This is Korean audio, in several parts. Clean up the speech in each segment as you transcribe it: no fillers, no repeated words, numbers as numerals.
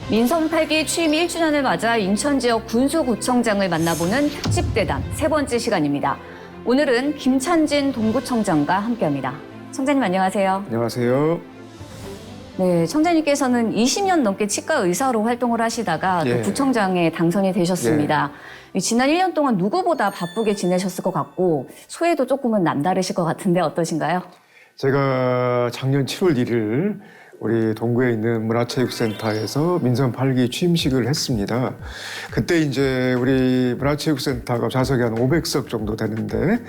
민선 8기 취임 1주년을 맞아 인천 지역 군수구청장을 만나보는 특집대담 세 번째 시간입니다. 오늘은 김찬진 동구청장과 함께합니다. 청장님 안녕하세요. 안녕하세요. 네, 청장님께서는 20년 넘게 치과 의사로 활동을 하시다가 또 구청장에 당선이 되셨습니다. 지난 1년 동안 누구보다 바쁘게 지내셨을 것 같고 소회도 조금은 남다르실 것 같은데 어떠신가요? 제가 작년 7월 1일 우리 동구에 있는 문화체육센터에서 민선 8기 취임식을 했습니다. 그때 이제 우리 문화체육센터가 좌석이 한 500석 정도 되는데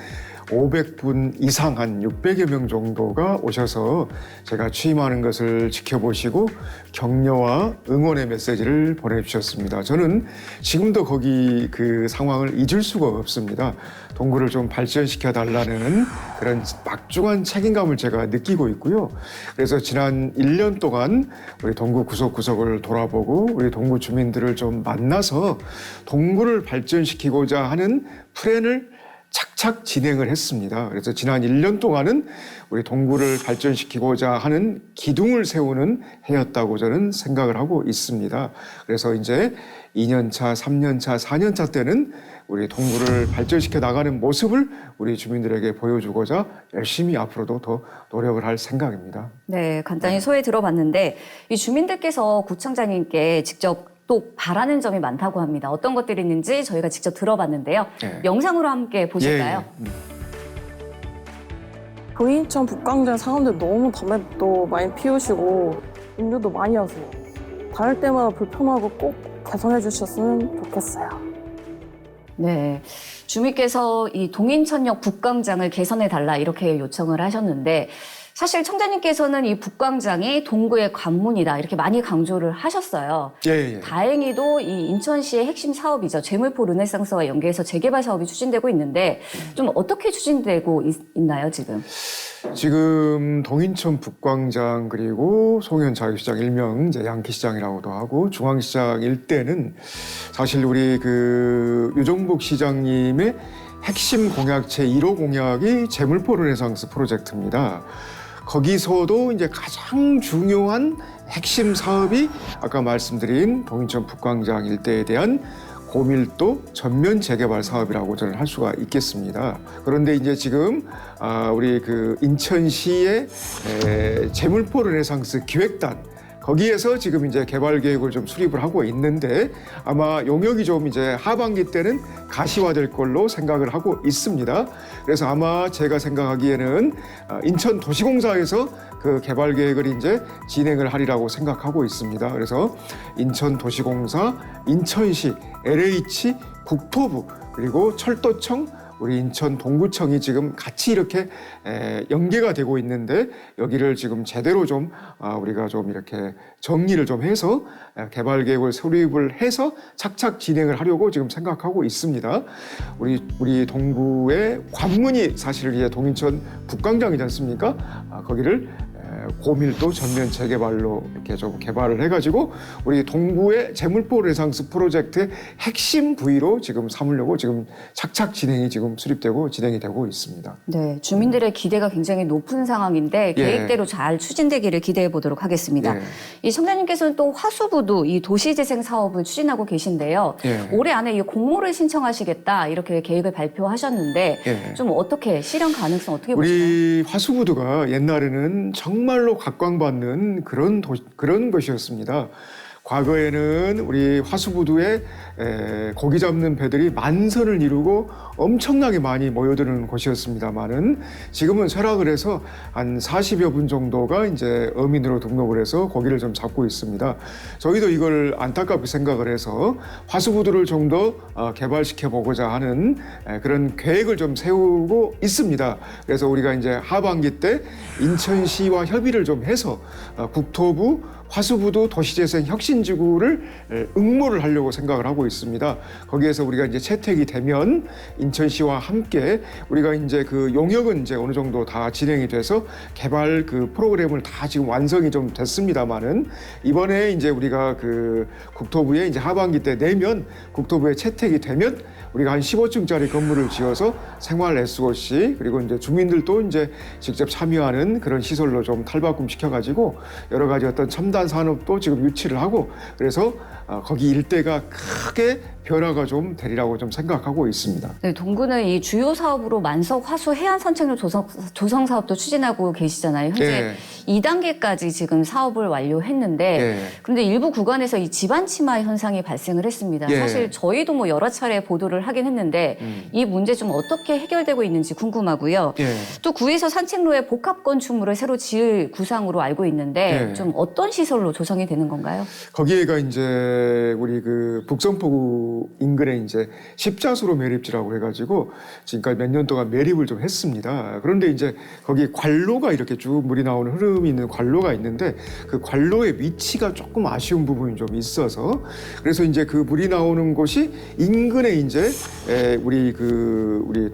500분 이상 한 600여 명 정도가 오셔서 제가 취임하는 것을 지켜보시고 격려와 응원의 메시지를 보내주셨습니다. 저는 지금도 거기 그 상황을 잊을 수가 없습니다. 동구를 좀 발전시켜 달라는 그런 막중한 책임감을 제가 느끼고 있고요. 그래서 지난 1년 동안 우리 동구 구석구석을 돌아보고 우리 동구 주민들을 좀 만나서 동구를 발전시키고자 하는 플랜을 착착 진행을 했습니다. 그래서 지난 1년 동안은 우리 동구를 발전시키고자 하는 기둥을 세우는 해였다고 저는 생각을 하고 있습니다. 그래서 이제 2년차, 3년차, 4년차 때는 우리 동구를 발전시켜 나가는 모습을 우리 주민들에게 보여주고자 열심히 앞으로도 더 노력을 할 생각입니다. 네, 간단히 소회 들어봤는데 이 주민들께서 구청장님께 직접 또 바라는 점이 많다고 합니다. 어떤 것들이 있는지 저희가 직접 들어봤는데요. 영상으로 함께 보실까요? 동인천 북광장 사람들 너무 담배도 많이 피우시고 음료도 많이 하세요. 다닐 때마다 불편하고 꼭 개선해 주셨으면 좋겠어요. 네, 주민께서 이 동인천역 북광장을 개선해달라 이렇게 요청을 하셨는데 사실 청장님께서는 이 북광장이 동구의 관문이다 이렇게 많이 강조를 하셨어요. 다행히도 이 인천시의 핵심 사업이죠. 재물포 르네상스와 연계해서 재개발 사업이 추진되고 있는데 좀 어떻게 추진되고 있나요 지금? 지금 동인천 북광장 그리고 송현 자유시장 일명 이제 양키시장이라고도 하고 중앙시장 일대는 사실 우리 그 유정복 시장님의 핵심 공약 제1호 공약이 재물포 르네상스 프로젝트입니다. 거기서도 이제 가장 중요한 핵심 사업이 아까 말씀드린 동인천 북광장 일대에 대한 고밀도 전면 재개발 사업이라고 저는 할 수가 있겠습니다. 그런데 이제 지금 우리 그 인천시의 재물포 르네상스 기획단 거기에서 지금 이제 개발 계획을 좀 수립을 하고 있는데 아마 용역이 좀 이제 하반기 때는 가시화될 걸로 생각을 하고 있습니다. 그래서 아마 제가 생각하기에는 인천도시공사에서 그 개발 계획을 이제 진행을 하리라고 생각하고 있습니다. 그래서 인천도시공사, 인천시, LH, 국토부 그리고 철도청 우리 인천 동구청이 지금 같이 이렇게 연계가 되고 있는데 여기를 지금 제대로 좀 우리가 좀 이렇게 정리를 좀 해서 개발 계획을 수립을 해서 착착 진행을 하려고 지금 생각하고 있습니다. 우리 동구의 관문이 사실 이제 동인천 북광장이지 않습니까? 거기를 고밀도 전면 재개발로 이렇게 좀 개발을 해가지고 우리 동구의 재물포 르네상스 프로젝트의 핵심 부위로 지금 삼으려고 지금 착착 진행이 지금 수립되고 진행이 되고 있습니다. 네, 주민들의 기대가 굉장히 높은 상황인데 계획대로 잘 추진되기를 기대해 보도록 하겠습니다. 이 청장님께서는 또 화수부도 이 도시재생 사업을 추진하고 계신데요. 올해 안에 이 공모를 신청하시겠다 이렇게 계획을 발표하셨는데 좀 어떻게 실현 가능성 어떻게 보시나요? 우리 화수부두가 옛날에는 정말로 각광받는 그런 것이었습니다. 과거에는 우리 화수부두에 고기 잡는 배들이 만선을 이루고 엄청나게 많이 모여드는 곳이었습니다만은 지금은 쇠락을 해서 한 40여 분 정도가 이제 어민으로 등록을 해서 고기를 좀 잡고 있습니다. 저희도 이걸 안타깝게 생각을 해서 화수부두를 좀 더 개발시켜 보고자 하는 그런 계획을 좀 세우고 있습니다. 그래서 우리가 이제 하반기 때 인천시와 협의를 좀 해서 국토부 화수부두 도시재생 혁신지구를 응모를 하려고 생각을 하고 있습니다. 거기에서 우리가 이제 채택이 되면 인천시와 함께 우리가 이제 그 용역은 이제 어느 정도 다 진행이 돼서 개발 그 프로그램을 다 지금 완성이 좀 됐습니다만은 이번에 이제 우리가 그 국토부에 이제 하반기 때 내면 국토부에 채택이 되면 우리가 한 15층짜리 건물을 지어서 생활 SOC 그리고 이제 주민들도 이제 직접 참여하는 그런 시설로 좀 탈바꿈 시켜가지고 여러 가지 어떤 첨단 산업도 지금 유치를 하고 그래서 거기 일대가 크게 변화가 좀 되리라고 좀 생각하고 있습니다. 네, 동구는 이 주요 사업으로 만석 화수 해안 산책로 조성 사업도 추진하고 계시잖아요. 현재 2단계까지 지금 사업을 완료했는데 그런데 일부 구간에서 이 지반 침하 현상이 발생을 했습니다. 사실 저희도 뭐 여러 차례 보도를 하긴 했는데 이 문제 좀 어떻게 해결되고 있는지 궁금하고요. 또 구에서 산책로에 복합 건축물을 새로 지을 구상으로 알고 있는데 좀 어떤 시설로 조성이 되는 건가요? 거기에가 이제 우리 그 북성포구 인근에 이제 십자수로 매립지라고 해가지고 지금까지 몇 년 동안 매립을 좀 했습니다. 그런데 이제 거기 관로가 이렇게 쭉 물이 나오는 흐름이 있는 관로가 있는데 그 관로의 위치가 조금 아쉬운 부분이 좀 있어서 그래서 이제 그 물이 나오는 곳이 인근에 이제 우리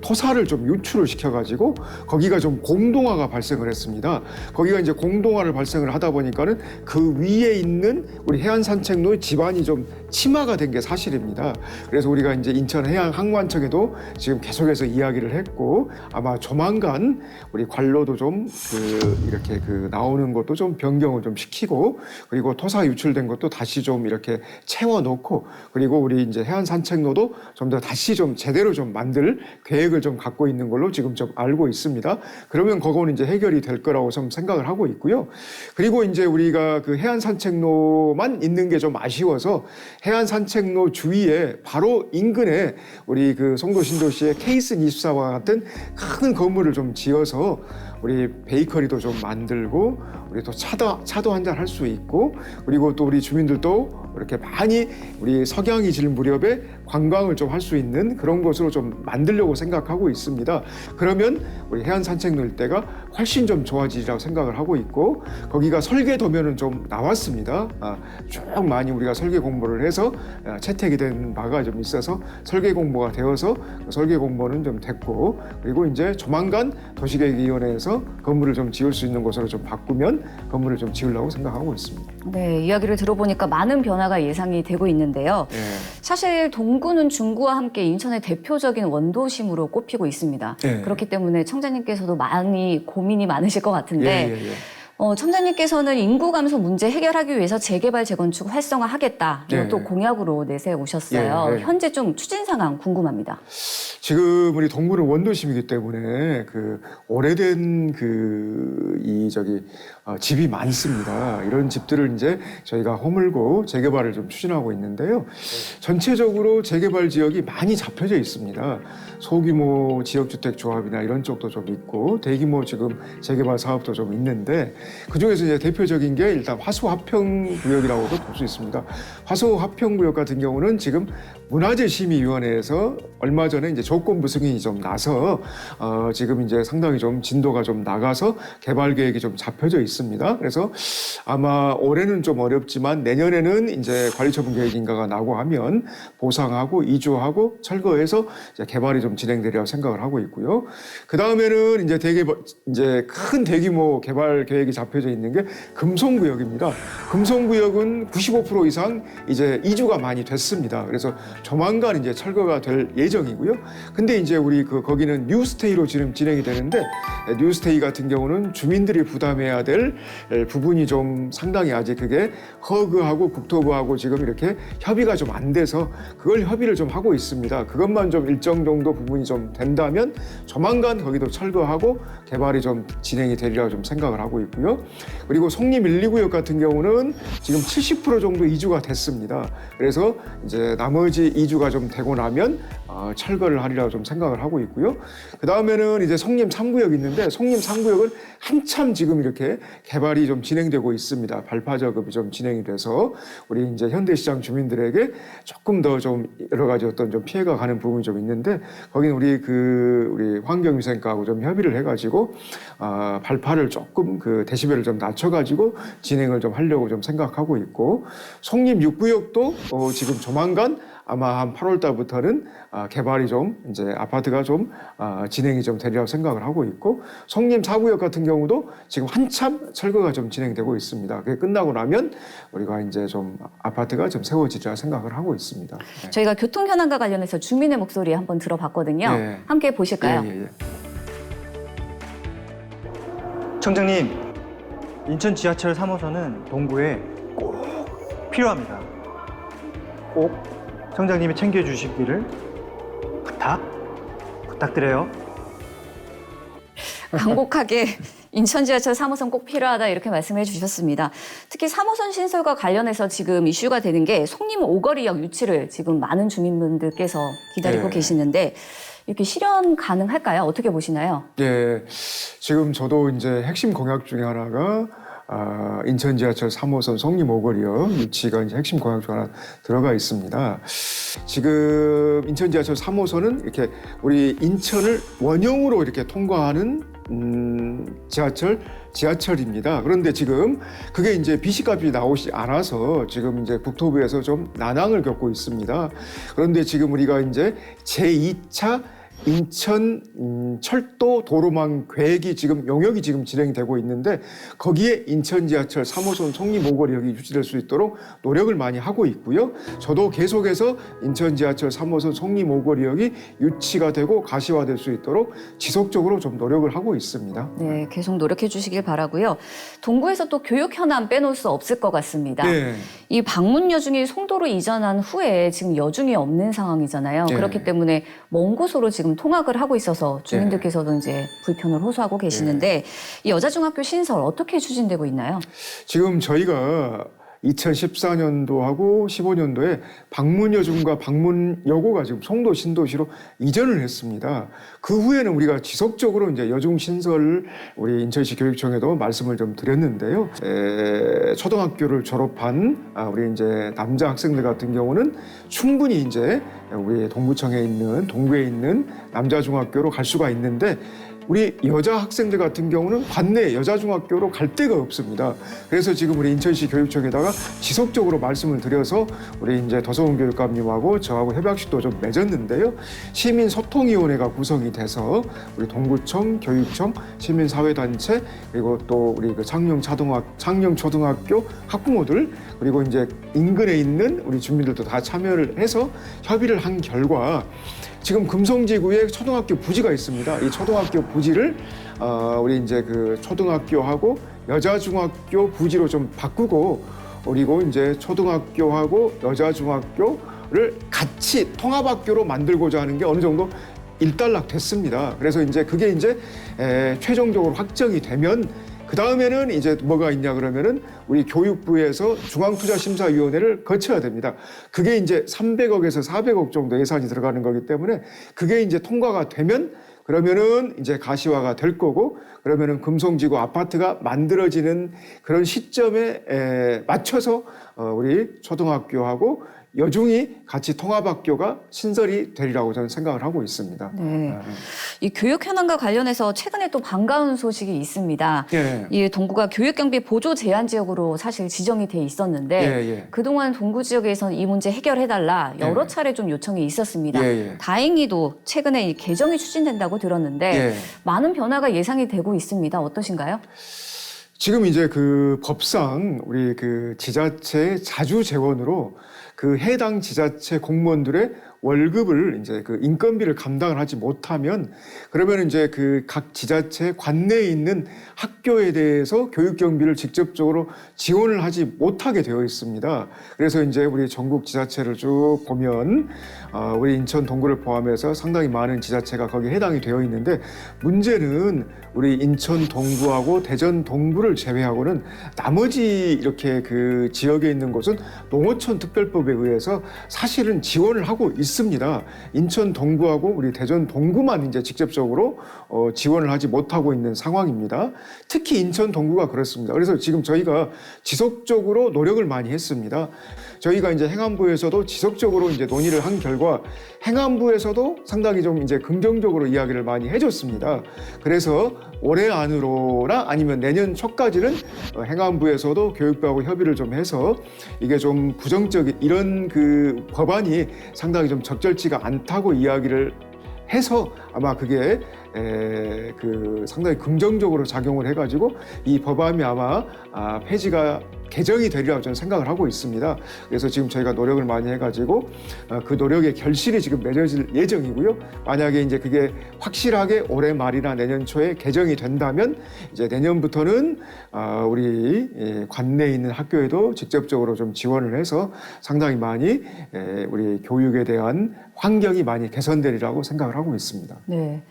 토사를 좀 유출을 시켜가지고 거기가 좀 공동화가 발생을 했습니다. 거기가 이제 공동화를 발생을 하다 보니까는 그 위에 있는 우리 해안 산책로의 지반이 좀 침하가 된 게 사실입니다. 그래서 우리가 이제 인천해양항만청에도 지금 계속해서 이야기를 했고 아마 조만간 우리 관로도 좀 이렇게 나오는 것도 좀 변경을 좀 시키고 그리고 토사 유출된 것도 다시 좀 이렇게 채워놓고 그리고 우리 이제 해안 산책로도 좀 더 다시 좀 제대로 좀 만들 계획을 좀 갖고 있는 걸로 지금 좀 알고 있습니다. 그러면 그거는 이제 해결이 될 거라고 좀 생각을 하고 있고요. 그리고 이제 우리가 그 해안 산책로만 있는 게 좀 아쉬워서 해안 산책로 주위에 바로 인근에 우리 그 송도 신도시의 케이슨24와 같은 큰 건물을 좀 지어서 우리 베이커리도 좀 만들고 우리 또 차도 한잔 할 수 있고 그리고 또 우리 주민들도 이렇게 많이 우리 석양이 질 무렵에 관광을 좀 할 수 있는 그런 곳으로 좀 만들려고 생각하고 있습니다. 그러면 우리 해안 산책로 일대가 훨씬 좀 좋아지리라고 생각을 하고 있고 거기가 설계 도면은 좀 나왔습니다. 쭉 많이 우리가 설계 공부를 해서 채택이 된 바가 좀 있어서 설계 공부가 되어서 그 설계 공부는 좀 됐고 그리고 이제 조만간 도시계획위원회에서 건물을 좀 지을 수 있는 곳으로 좀 바꾸면 건물을 좀 지으려고 생각하고 있습니다. 네, 이야기를 들어보니까 많은 변화가 예상이 되고 있는데요. 사실 동구는 중구와 함께 인천의 대표적인 원도심으로 꼽히고 있습니다. 그렇기 때문에 청자님께서도 많이 고민이 많으실 것 같은데 청자님께서는 인구 감소 문제 해결하기 위해서 재개발 재건축 활성화하겠다. 이것도 공약으로 내세우셨어요. 현재 좀 추진 상황 궁금합니다. 지금 우리 동구는 원도심이기 때문에 그 오래된 집이 많습니다. 이런 집들을 이제 저희가 허물고 재개발을 좀 추진하고 있는데요. 전체적으로 재개발 지역이 많이 잡혀져 있습니다. 소규모 지역주택 조합이나 이런 쪽도 좀 있고 대규모 지금 재개발 사업도 좀 있는데 그중에서 이제 대표적인 게 일단 화수화평구역이라고도 볼 수 있습니다. 화수화평구역 같은 경우는 지금 문화재심의위원회에서 얼마 전에 이제 조건부 승인이 좀 나서 지금 이제 상당히 좀 진도가 좀 나가서 개발 계획이 좀 잡혀져 있습니다. 그래서 아마 올해는 좀 어렵지만 내년에는 이제 관리처분 계획인가가 나고 하면 보상하고 이주하고 철거해서 이제 개발이 좀 진행되리라고 생각을 하고 있고요. 그 다음에는 이제 큰 대규모 개발 계획이 잡혀져 있는 게 금송구역입니다. 금송구역은 95% 이상 이제 이주가 많이 됐습니다. 그래서 조만간 이제 철거가 될 예정이고요. 근데 이제 우리 거기는 뉴스테이로 지금 진행이 되는데 뉴스테이 같은 경우는 주민들이 부담해야 될 부분이 좀 상당히 아직 그게 허그하고 국토부하고 지금 이렇게 협의가 좀 안 돼서 그걸 협의를 좀 하고 있습니다. 그것만 좀 일정 정도 부분이 좀 된다면 조만간 거기도 철거하고 개발이 좀 진행이 되리라고 좀 생각을 하고 있고요. 그리고 송림 1, 2구역 같은 경우는 지금 70% 정도 이주가 됐습니다. 그래서 이제 나머지 이주가 좀 되고 나면 철거를 하리라고 좀 생각을 하고 있고요. 그 다음에는 이제 송림 3구역이 있는데 송림 3구역은 한참 지금 이렇게 개발이 좀 진행되고 있습니다. 발파 작업이 좀 진행이 돼서 우리 이제 현대시장 주민들에게 조금 더 좀 여러 가지 어떤 좀 피해가 가는 부분이 좀 있는데 거기는 우리 환경위생과하고 좀 협의를 해가지고 발파를 조금 데시벨을 좀 낮춰가지고 진행을 좀 하려고 좀 생각하고 있고 송림 6구역도 지금 조만간 아마 한 8월 달부터는 개발이 좀 이제 아파트가 좀 진행이 좀 되리라고 생각을 하고 있고, 송림 4구역 같은 경우도 지금 한참 철거가 좀 진행되고 있습니다. 그게 끝나고 나면 우리가 이제 좀 아파트가 좀 세워지리라 생각을 하고 있습니다. 네. 저희가 교통 현안과 관련해서 주민의 목소리 한번 들어봤거든요. 예. 함께 보실까요? 예. 청장님, 인천 지하철 3호선은 동구에 꼭 필요합니다. 꼭 청장님이 챙겨주시기를 부탁드려요. 간곡하게 인천 지하철 3호선 꼭 필요하다 이렇게 말씀해 주셨습니다. 특히 3호선 신설과 관련해서 지금 이슈가 되는 게 송림 오거리역 유치를 지금 많은 주민분들께서 기다리고 네. 계시는데 이렇게 실현 가능할까요? 어떻게 보시나요? 예, 지금 저도 이제 핵심 공약 중에 하나가 인천 지하철 3호선 송림 오거리역 유치가 이제 핵심 공약 중 하나 들어가 있습니다. 지금 인천 지하철 3호선은 이렇게 우리 인천을 원형으로 이렇게 통과하는 지하철입니다. 그런데 지금 그게 이제 비시값이 나오지 않아서 지금 이제 국토부에서 좀 난항을 겪고 있습니다. 그런데 지금 우리가 이제 제2차 인천 철도 도로망 계획이 지금 용역이 지금 진행되고 있는데, 거기에 인천 지하철 3호선 송림 오거리역이 유치될 수 있도록 노력을 많이 하고 있고요. 저도 계속해서 인천 지하철 3호선 송림 오거리역이 유치가 되고 가시화될 수 있도록 지속적으로 좀 노력을 하고 있습니다. 네, 계속 노력해 주시길 바라고요. 동구에서 또 교육 현안 빼놓을 수 없을 것 같습니다. 네. 이 방문 여중이 송도로 이전한 후에 지금 여중이 없는 상황이잖아요. 네. 그렇기 때문에 먼 곳으로 지금 통학을 하고 있어서 주민들께서도 이제 불편을 호소하고 계시는데 이 여자중학교 신설 어떻게 추진되고 있나요? 지금 저희가 2014년도하고 15년도에 방문여중과 방문여고가 지금 송도 신도시로 이전을 했습니다. 그 후에는 우리가 지속적으로 이제 여중 신설을 우리 인천시 교육청에도 말씀을 좀 드렸는데요. 초등학교를 졸업한 우리 이제 남자 학생들 같은 경우는 충분히 이제 우리 동구에 있는 남자 중학교로 갈 수가 있는데, 우리 여자 학생들 같은 경우는 관내 여자중학교로 갈 데가 없습니다. 그래서 지금 우리 인천시 교육청에다가 지속적으로 말씀을 드려서 우리 이제 도서훈 교육감님하고 저하고 협약식도 좀 맺었는데요. 시민소통위원회가 구성이 돼서 우리 동구청, 교육청, 시민사회단체, 그리고 또 우리 그 창녕초등학교 학부모들, 그리고 이제 인근에 있는 우리 주민들도 다 참여를 해서 협의를 한 결과, 지금 금성지구에 초등학교 부지가 있습니다. 이 초등학교 부지를 우리 이제 그 초등학교하고 여자중학교 부지로 좀 바꾸고, 그리고 이제 초등학교하고 여자중학교를 같이 통합학교로 만들고자 하는 게 어느 정도 일단락됐습니다. 그래서 이제 그게 이제 최종적으로 확정이 되면, 그 다음에는 이제 뭐가 있냐 그러면은 우리 교육부에서 중앙투자심사위원회를 거쳐야 됩니다. 그게 이제 300억에서 400억 정도 예산이 들어가는 거기 때문에 그게 이제 통과가 되면, 그러면은 이제 가시화가 될 거고, 그러면은 금성지구 아파트가 만들어지는 그런 시점에 맞춰서 우리 초등학교하고 여중이 같이 통합학교가 신설이 되리라고 저는 생각을 하고 있습니다. 네. 이 교육 현안과 관련해서 최근에 또 반가운 소식이 있습니다. 예. 이 동구가 교육경비 보조 제한 지역으로 사실 지정이 돼 있었는데 예. 그동안 동구 지역에서는 이 문제 해결해달라 여러 예. 차례 좀 요청이 있었습니다. 예. 다행히도 최근에 이 개정이 추진된다고 들었는데 예. 많은 변화가 예상이 되고 있습니다. 어떠신가요? 지금 이제 그 법상 우리 그 지자체 자주 재원으로 그 해당 지자체 공무원들의 월급을 이제 그 인건비를 감당을 하지 못하면, 그러면 이제 그 각 지자체 관내에 있는 학교에 대해서 교육 경비를 직접적으로 지원을 하지 못하게 되어 있습니다. 그래서 이제 우리 전국 지자체를 쭉 보면 우리 인천 동구를 포함해서 상당히 많은 지자체가 거기에 해당이 되어 있는데, 문제는 우리 인천 동구하고 대전 동구를 제외하고는 나머지 이렇게 그 지역에 있는 곳은 농어촌 특별법에 의해서 사실은 지원을 하고 있습니다. 인천 동구하고 우리 대전 동구만 이제 직접적으로 지원을 하지 못하고 있는 상황입니다. 특히 인천 동구가 그렇습니다. 그래서 지금 저희가 지속적으로 노력을 많이 했습니다. 저희가 이제 행안부에서도 지속적으로 이제 논의를 한 결과 행안부에서도 상당히 좀 이제 긍정적으로 이야기를 많이 해줬습니다. 그래서 올해 안으로나 아니면 내년 초까지는 행안부에서도 교육부하고 협의를 좀 해서 이게 좀 부정적인 이런 그 법안이 상당히 좀 적절치가 않다고 이야기를 해서 아마 그게 그 상당히 긍정적으로 작용을 해가지고 이 법안이 아마 폐지가 개정이 되리라고 저는 생각을 하고 있습니다. 그래서 지금 저희가 노력을 많이 해가지고 그 노력의 결실이 지금 맺어질 예정이고요. 만약에 이제 그게 확실하게 올해 말이나 내년 초에 개정이 된다면 이제 내년부터는 우리 관내에 있는 학교에도 직접적으로 좀 지원을 해서 상당히 많이 우리 교육에 대한 환경이 많이 개선되리라고 생각을 하고 있습니다. 네.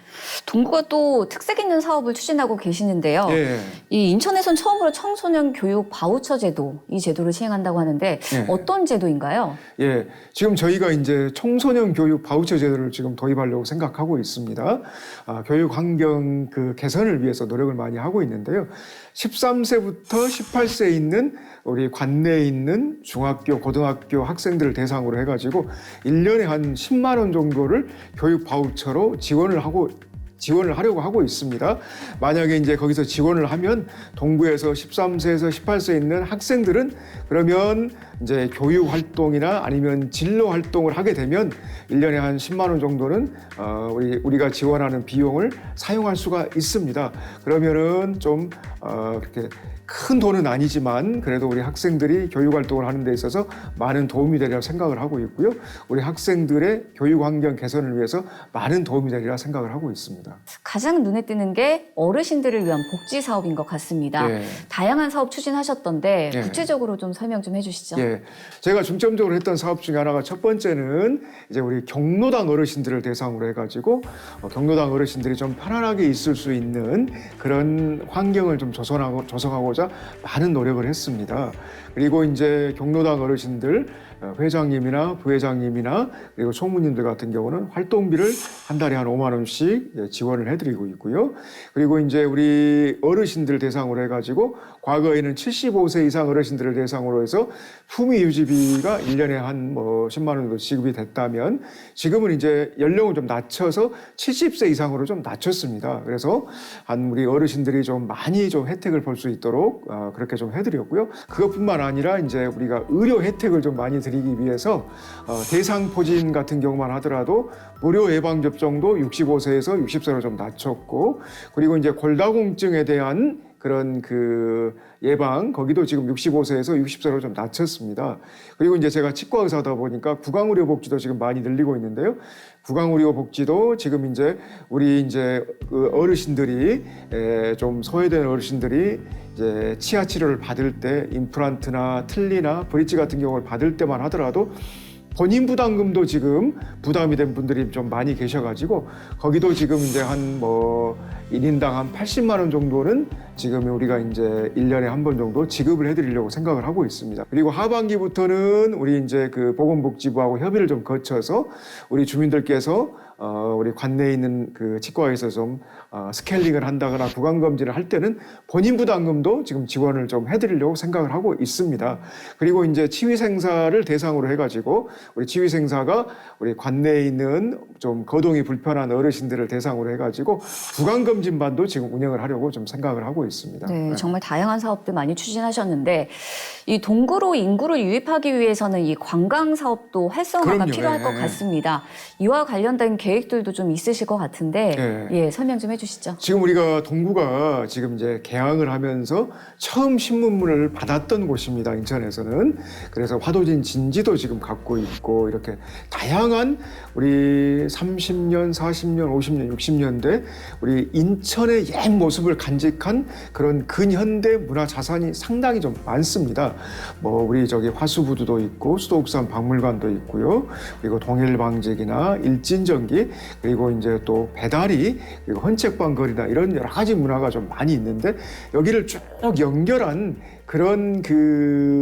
동구가 또 특색 있는 사업을 추진하고 계시는데요. 예. 이 인천에선 처음으로 청소년 교육 바우처 제도, 이 제도를 시행한다고 하는데 예. 어떤 제도인가요? 예, 지금 저희가 이제 청소년 교육 바우처 제도를 지금 도입하려고 생각하고 있습니다. 교육 환경 그 개선을 위해서 노력을 많이 하고 있는데요. 13세부터 18세에 있는 우리 관내에 있는 중학교, 고등학교 학생들을 대상으로 해가지고 1년에 한 10만 원 정도를 교육 바우처로 지원을 하려고 하고 있습니다. 만약에 이제 거기서 지원을 하면 동구에서 13세에서 18세에 있는 학생들은 그러면 이제 교육 활동이나 아니면 진로 활동을 하게 되면 1년에 한 10만 원 정도는 우리가 지원하는 비용을 사용할 수가 있습니다. 그러면은 좀 그렇게 큰 돈은 아니지만 그래도 우리 학생들이 교육 활동을 하는 데 있어서 많은 도움이 되리라 생각을 하고 있고요. 우리 학생들의 교육 환경 개선을 위해서 많은 도움이 되리라 생각을 하고 있습니다. 가장 눈에 띄는 게 어르신들을 위한 복지 사업인 것 같습니다. 예. 다양한 사업 추진하셨던데 예. 구체적으로 좀 설명 좀 해주시죠. 예, 제가 중점적으로 했던 사업 중에 하나가 첫 번째는 이제 우리 경로당 어르신들을 대상으로 해가지고 경로당 어르신들이 좀 편안하게 있을 수 있는 그런 환경을 좀 조성하고자 많은 노력을 했습니다. 그리고 이제 경로당 어르신들 회장님이나 부회장님이나 그리고 총무님들 같은 경우는 활동비를 한 달에 한 5만 원씩 지원을 해드리고 있고요. 그리고 이제 우리 어르신들 대상으로 해가지고 과거에는 75세 이상 어르신들을 대상으로 해서 품위 유지비가 1년에 한 10만 원 정도 지급이 됐다면 지금은 이제 연령을 좀 낮춰서 70세 이상으로 좀 낮췄습니다. 그래서 한 우리 어르신들이 좀 많이 좀 혜택을 볼 수 있도록 그렇게 좀 해드렸고요. 그것뿐만 아니라 이제 우리가 의료 혜택을 좀 많이 드리기 위해서 대상포진 같은 경우만 하더라도 무료 예방접종도 65세에서 60세로 좀 낮췄고 그리고 이제 골다공증에 대한 그런 그 예방 거기도 지금 65세에서 60세로 좀 낮췄습니다. 그리고 이제 제가 치과 의사다 보니까 구강의료 복지도 지금 많이 늘리고 있는데요. 구강의료 복지도 지금 이제 우리 이제 그 어르신들이 좀 소외된 어르신들이 이제 치아 치료를 받을 때 임플란트나 틀니나 브릿지 같은 경우를 받을 때만 하더라도 본인 부담금도 지금 부담이 된 분들이 좀 많이 계셔가지고 거기도 지금 이제 한 1인당 한 80만 원 정도는 지금 우리가 이제 1년에 한 번 정도 지급을 해드리려고 생각을 하고 있습니다. 그리고 하반기부터는 우리 이제 그 보건복지부하고 협의를 좀 거쳐서 우리 주민들께서 우리 관내에 있는 그 치과에서 좀 스케일링을 한다거나 구강검진을 할 때는 본인 부담금도 지금 지원을 좀 해드리려고 생각을 하고 있습니다. 그리고 이제 치위생사를 대상으로 해가지고 우리 치위생사가 우리 관내에 있는 좀 거동이 불편한 어르신들을 대상으로 해가지고 구강검진반도 지금 운영을 하려고 좀 생각을 하고 있습니다. 네, 정말 다양한 사업들 많이 추진하셨는데 이 동구로 인구를 유입하기 위해서는 이 관광 사업도 활성화가 그럼요. 필요할 것 같습니다. 이와 관련된 계획들도 좀 있으실 것 같은데 예, 설명 좀 해주시죠. 지금 우리가 동구가 지금 이제 개항을 하면서 처음 신문문을 받았던 곳입니다. 인천에서는. 그래서 화도진 진지도 지금 갖고 있고 이렇게 다양한 우리 30년, 40년, 50년, 60년대 우리 인천의 옛 모습을 간직한 그런 근현대 문화 자산이 상당히 좀 많습니다. 우리 저기 화수부두도 있고 수도욱산 박물관도 있고요. 그리고 동일방직이나 일진전기 이야기, 그리고 이제 또 배달이, 그리고 헌책방 거리나 이런 여러 가지 문화가 좀 많이 있는데 여기를 쭉 연결한 그런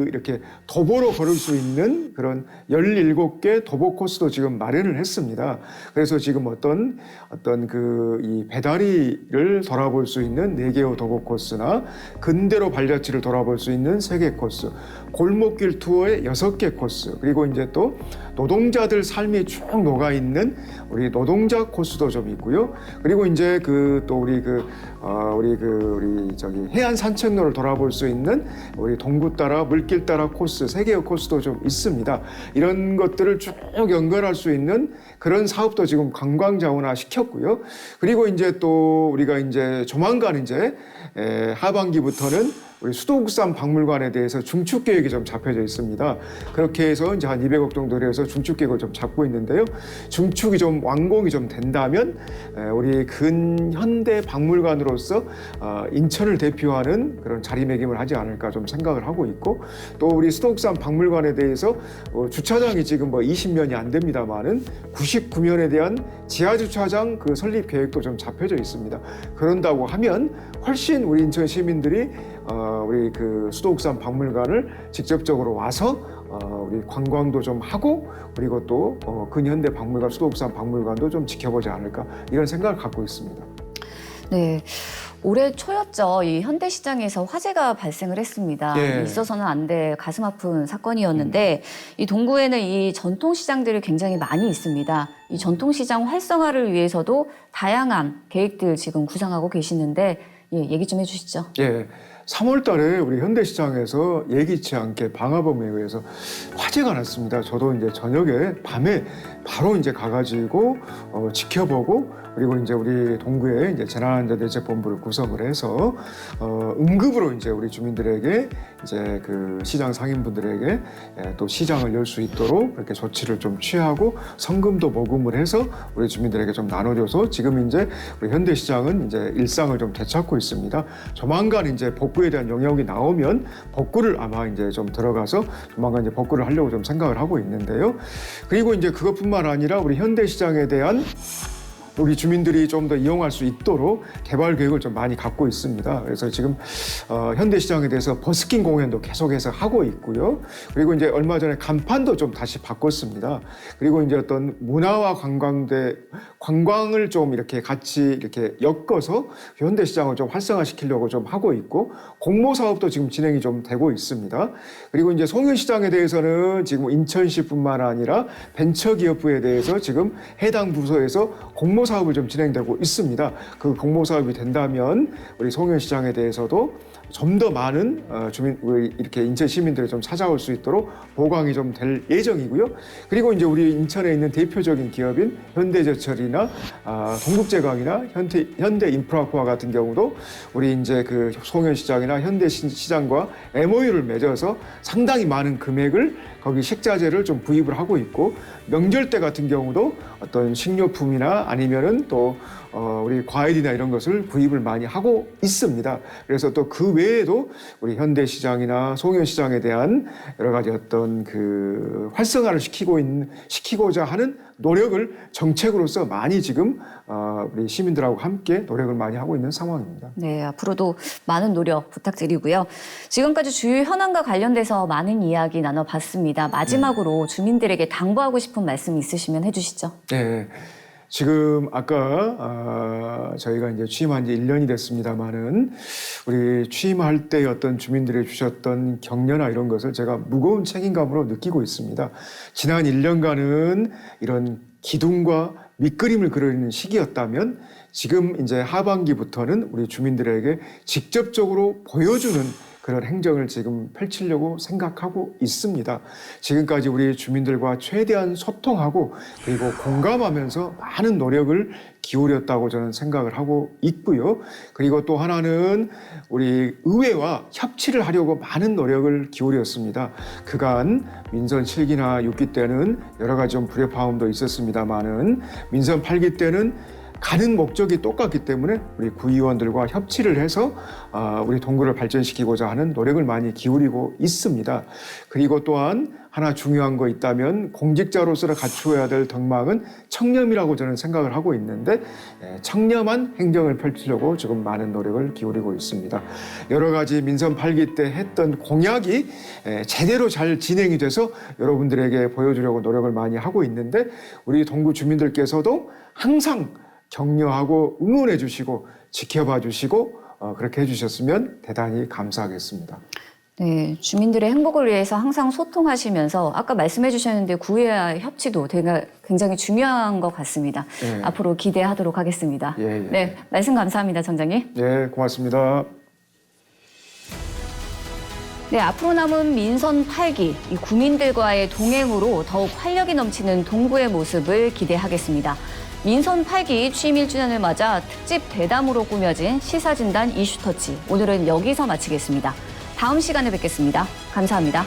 이렇게 도보로 걸을 수 있는 그런 17개 도보 코스도 지금 마련을 했습니다. 그래서 지금 어떤 이 배다리를 돌아볼 수 있는 4개의 도보 코스나 근대로 발자취를 돌아볼 수 있는 3개 코스, 골목길 투어의 6개 코스, 그리고 이제 또 노동자들 삶이 쭉 녹아 있는 우리 노동자 코스도 좀 있고요. 그리고 이제 우리 해안 산책로를 돌아볼 수 있는 우리 동구 따라 물길 따라 코스 3개의 코스도 좀 있습니다. 이런 것들을 쭉 연결할 수 있는 그런 사업도 지금 관광자원화 시켰고요. 그리고 이제 또 우리가 이제 조만간 이제 하반기부터는 우리 수도국산 박물관에 대해서 중축 계획이 좀 잡혀져 있습니다. 그렇게 해서 이제 한 200억 정도 해서 중축 계획을 좀 잡고 있는데요. 중축이 좀 완공이 좀 된다면 우리 근현대 박물관으로서 인천을 대표하는 그런 자리매김을 하지 않을까 좀 생각을 하고 있고, 또 우리 수도국산 박물관에 대해서 주차장이 지금 20년이 안 됩니다만은 99년에 대한 지하 주차장 그 설립 계획도 좀 잡혀져 있습니다. 그런다고 하면 훨씬 우리 인천 시민들이 우리 수도국산 박물관을 직접적으로 와서 우리 관광도 좀 하고, 그리고 또 근현대 박물관, 수도국산 박물관도 좀 지켜보지 않을까, 이런 생각을 갖고 있습니다. 네. 올해 초였죠. 이 현대시장에서 화재가 발생을 했습니다. 예. 있어서는 안 될 가슴 아픈 사건이었는데 이 동구에는 이 전통시장들이 굉장히 많이 있습니다. 이 전통시장 활성화를 위해서도 다양한 계획들 지금 구상하고 계시는데 얘기 좀 해주시죠. 예. 3월 달에 우리 현대시장에서 예기치 않게 방화범에 의해서 화재가 났습니다. 저도 이제 저녁에 밤에 바로 이제 가가지고 지켜보고, 그리고 이제 우리 동구에 이제 재난안전대책본부를 구성을 해서 응급으로 이제 우리 주민들에게 이제 시장 상인분들에게 또 시장을 열 수 있도록 그렇게 조치를 좀 취하고 성금도 모금을 해서 우리 주민들에게 좀 나눠줘서 지금 이제 우리 현대시장은 이제 일상을 좀 되찾고 있습니다. 조만간 이제 복구에 대한 영역이 나오면 복구를 아마 이제 좀 들어가서 조만간 이제 복구를 하려고 좀 생각을 하고 있는데요. 그리고 이제 그것뿐만 아니라 우리 현대시장에 대한 우리 주민들이 좀 더 이용할 수 있도록 개발 계획을 좀 많이 갖고 있습니다. 그래서 지금 현대시장에 대해서 버스킹 공연도 계속해서 하고 있고요. 그리고 이제 얼마 전에 간판도 좀 다시 바꿨습니다. 그리고 이제 어떤 문화와 관광을 좀 이렇게 같이 이렇게 엮어서 현대시장을 좀 활성화시키려고 좀 하고 있고, 공모 사업도 지금 진행이 좀 되고 있습니다. 그리고 이제 송현시장에 대해서는 지금 인천시뿐만 아니라 벤처기업부에 대해서 지금 해당 부서에서 공모 사업을 좀 진행되고 있습니다. 그 공모 사업이 된다면 우리 송현시장에 대해서도 좀 더 많은 이렇게 인천 시민들이 좀 찾아올 수 있도록 보강이 좀 될 예정이고요. 그리고 이제 우리 인천에 있는 대표적인 기업인 현대제철이나 동국제강이나 현대인프라코아 같은 경우도 우리 이제 송현시장이나 현대시장과 MOU를 맺어서 상당히 많은 금액을 거기 식자재를 좀 구입을 하고 있고, 명절 때 같은 경우도 어떤 식료품이나 아니면은 또 우리 과일이나 이런 것을 구입을 많이 하고 있습니다. 그래서 또 그 외에도 우리 현대시장이나 송현시장에 대한 여러 가지 어떤 활성화를 시키고자 하는 노력을 정책으로서 많이 지금 우리 시민들하고 함께 노력을 많이 하고 있는 상황입니다. 네, 앞으로도 많은 노력 부탁드리고요. 지금까지 주요 현안과 관련돼서 많은 이야기 나눠봤습니다. 마지막으로 주민들에게 당부하고 싶은 말씀 있으시면 해주시죠. 네. 지금 아까 저희가 이제 취임한 지 1년이 됐습니다만은 우리 취임할 때 어떤 주민들이 주셨던 격려나 이런 것을 제가 무거운 책임감으로 느끼고 있습니다. 지난 1년간은 이런 기둥과 밑그림을 그리는 시기였다면 지금 이제 하반기부터는 우리 주민들에게 직접적으로 보여주는 그런 행정을 지금 펼치려고 생각하고 있습니다. 지금까지 우리 주민들과 최대한 소통하고 그리고 공감하면서 많은 노력을 기울였다고 저는 생각을 하고 있고요. 그리고 또 하나는 우리 의회와 협치를 하려고 많은 노력을 기울였습니다. 그간 민선 7기나 6기 때는 여러 가지 좀 불협화음도 있었습니다만은 민선 8기 때는 가는 목적이 똑같기 때문에 우리 구의원들과 협치를 해서 우리 동구를 발전시키고자 하는 노력을 많이 기울이고 있습니다. 그리고 또한 하나 중요한 거 있다면 공직자로서 갖추어야 될 덕망은 청렴이라고 저는 생각을 하고 있는데 청렴한 행정을 펼치려고 지금 많은 노력을 기울이고 있습니다. 여러 가지 민선 8기 때 했던 공약이 제대로 잘 진행이 돼서 여러분들에게 보여주려고 노력을 많이 하고 있는데 우리 동구 주민들께서도 항상 격려하고 응원해 주시고 지켜봐 주시고 그렇게 해주셨으면 대단히 감사하겠습니다. 네, 주민들의 행복을 위해서 항상 소통하시면서 아까 말씀해 주셨는데 구의와 협치도 굉장히 중요한 것 같습니다. 예. 앞으로 기대하도록 하겠습니다. 예, 예. 네, 말씀 감사합니다, 청장님. 네, 고맙습니다. 네, 앞으로 남은 민선 8기, 이 국민들과의 동행으로 더욱 활력이 넘치는 동구의 모습을 기대하겠습니다. 민선 8기 취임 1주년을 맞아 특집 대담으로 꾸며진 시사진단 이슈터치. 오늘은 여기서 마치겠습니다. 다음 시간에 뵙겠습니다. 감사합니다.